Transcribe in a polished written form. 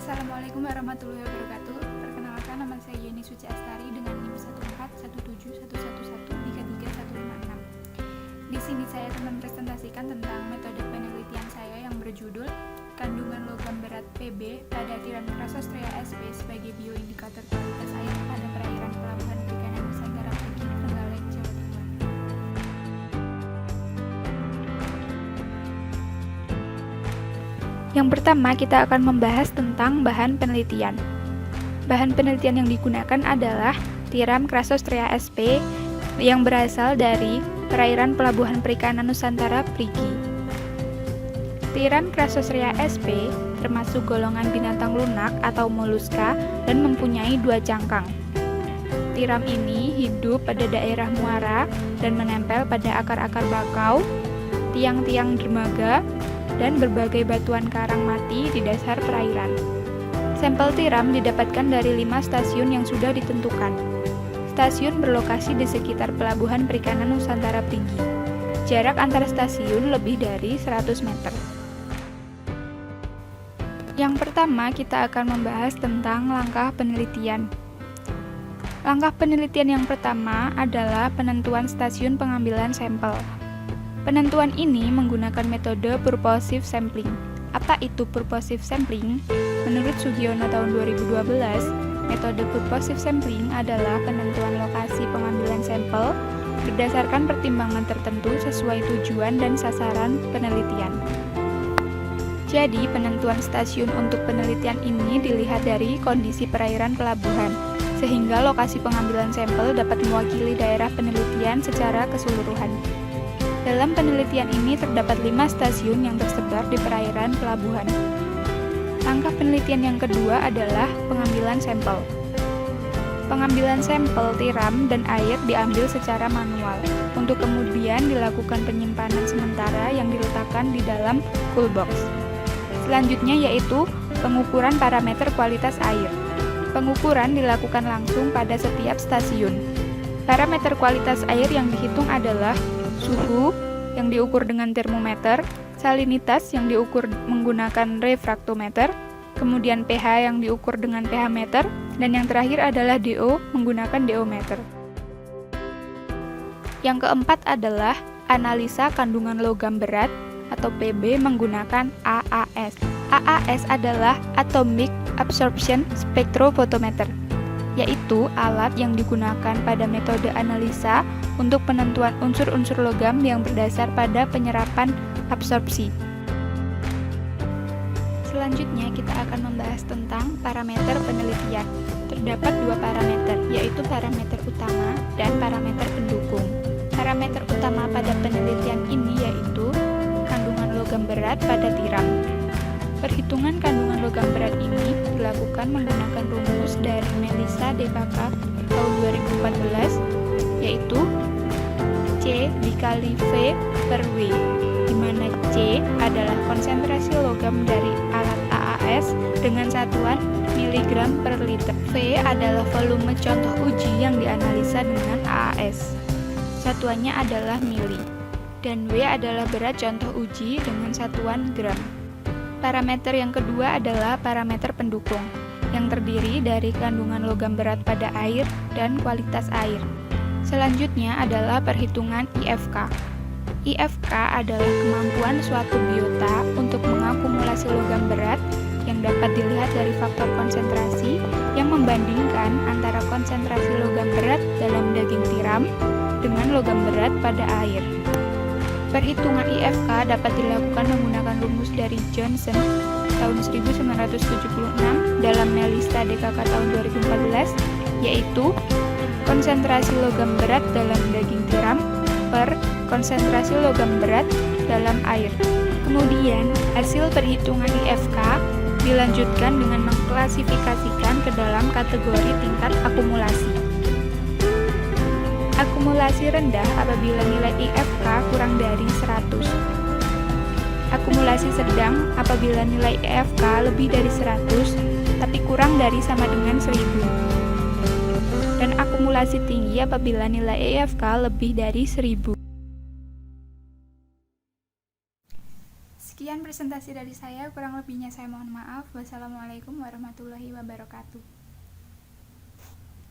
Assalamualaikum warahmatullahi wabarakatuh. Perkenalkan, nama saya Yeni Suci Astari dengan NIM 1417111 Di sini saya akan mempresentasikan tentang metode penelitian saya yang berjudul kandungan logam berat Pb pada tiran Crassostrea sp sebagai bioindikator kualitas air pada perairan pelabuhan perikanan Nusantara Perigi, Trenggalek, Jawa Timur. Yang pertama, kita akan membahas tentang bahan penelitian. Bahan penelitian yang digunakan adalah tiram Crassostrea sp yang berasal dari perairan pelabuhan perikanan Nusantara Perigi. Tiram Crassostrea sp termasuk golongan binatang lunak atau moluska dan mempunyai 2 cangkang. Tiram ini hidup pada daerah muara dan menempel pada akar-akar bakau, tiang-tiang dermaga, dan berbagai batuan karang mati di dasar perairan. Sampel tiram didapatkan dari 5 stasiun yang sudah ditentukan. Stasiun berlokasi di sekitar pelabuhan perikanan Nusantara Perigi. Jarak antar stasiun lebih dari 100 meter. Yang pertama, kita akan membahas tentang langkah penelitian. Langkah penelitian yang pertama adalah penentuan stasiun pengambilan sampel. Penentuan ini menggunakan metode purposive sampling. Apa itu purposive sampling? Menurut Sugiono tahun 2012, metode purposive sampling adalah penentuan lokasi pengambilan sampel berdasarkan pertimbangan tertentu sesuai tujuan dan sasaran penelitian. Jadi, penentuan stasiun untuk penelitian ini dilihat dari kondisi perairan pelabuhan, sehingga lokasi pengambilan sampel dapat mewakili daerah penelitian secara keseluruhan. Dalam penelitian ini terdapat 5 stasiun yang tersebar di perairan pelabuhan. Langkah penelitian yang kedua adalah pengambilan sampel. Pengambilan sampel tiram dan air diambil secara manual, untuk kemudian dilakukan penyimpanan sementara yang diletakkan di dalam cool box. Selanjutnya yaitu pengukuran parameter kualitas air. Pengukuran dilakukan langsung pada setiap stasiun. Parameter kualitas air yang dihitung adalah suhu yang diukur dengan termometer, salinitas yang diukur menggunakan refraktometer, kemudian pH yang diukur dengan pH meter, dan yang terakhir adalah DO menggunakan DO meter. Yang keempat adalah analisa kandungan logam berat atau PB menggunakan AAS. AAS adalah Atomic Absorption Spectrophotometer, yaitu alat yang digunakan pada metode analisa untuk penentuan unsur-unsur logam yang berdasar pada penyerapan absorpsi. Selanjutnya kita akan membahas tentang parameter penelitian. Terdapat 2 parameter, yaitu parameter utama dan parameter pendukung. Parameter utama pada penelitian ini yaitu kandungan logam berat pada tiram. Perhitungan kandungan logam berat ini dilakukan menggunakan rumus dari Melissa DKK tahun 2014, yaitu C dikali V per W, di mana C adalah konsentrasi logam dari alat AAS dengan satuan miligram per liter. V adalah volume contoh uji yang dianalisa dengan AAS. Satuannya adalah mili. Dan W adalah berat contoh uji dengan satuan gram. Parameter yang kedua adalah parameter pendukung, yang terdiri dari kandungan logam berat pada air dan kualitas air. Selanjutnya adalah perhitungan IFK. IFK adalah kemampuan suatu biota untuk mengakumulasi logam berat yang dapat dilihat dari faktor konsentrasi yang membandingkan antara konsentrasi logam berat dalam daging tiram dengan logam berat pada air. Perhitungan IFK dapat dilakukan menggunakan rumus dari Johnson tahun 1976 dalam Melissa DKK tahun 2014, yaitu konsentrasi logam berat dalam daging tiram per konsentrasi logam berat dalam air. Kemudian, hasil perhitungan IFK dilanjutkan dengan mengklasifikasikan ke dalam kategori tingkat akumulasi. Akumulasi rendah apabila nilai IFK kurang dari 100. Akumulasi sedang apabila nilai IFK lebih dari 100 tapi kurang dari sama dengan 1000. Dan akumulasi tinggi apabila nilai IFK lebih dari 1000. Sekian presentasi dari saya, kurang lebihnya saya mohon maaf. Wassalamualaikum warahmatullahi wabarakatuh.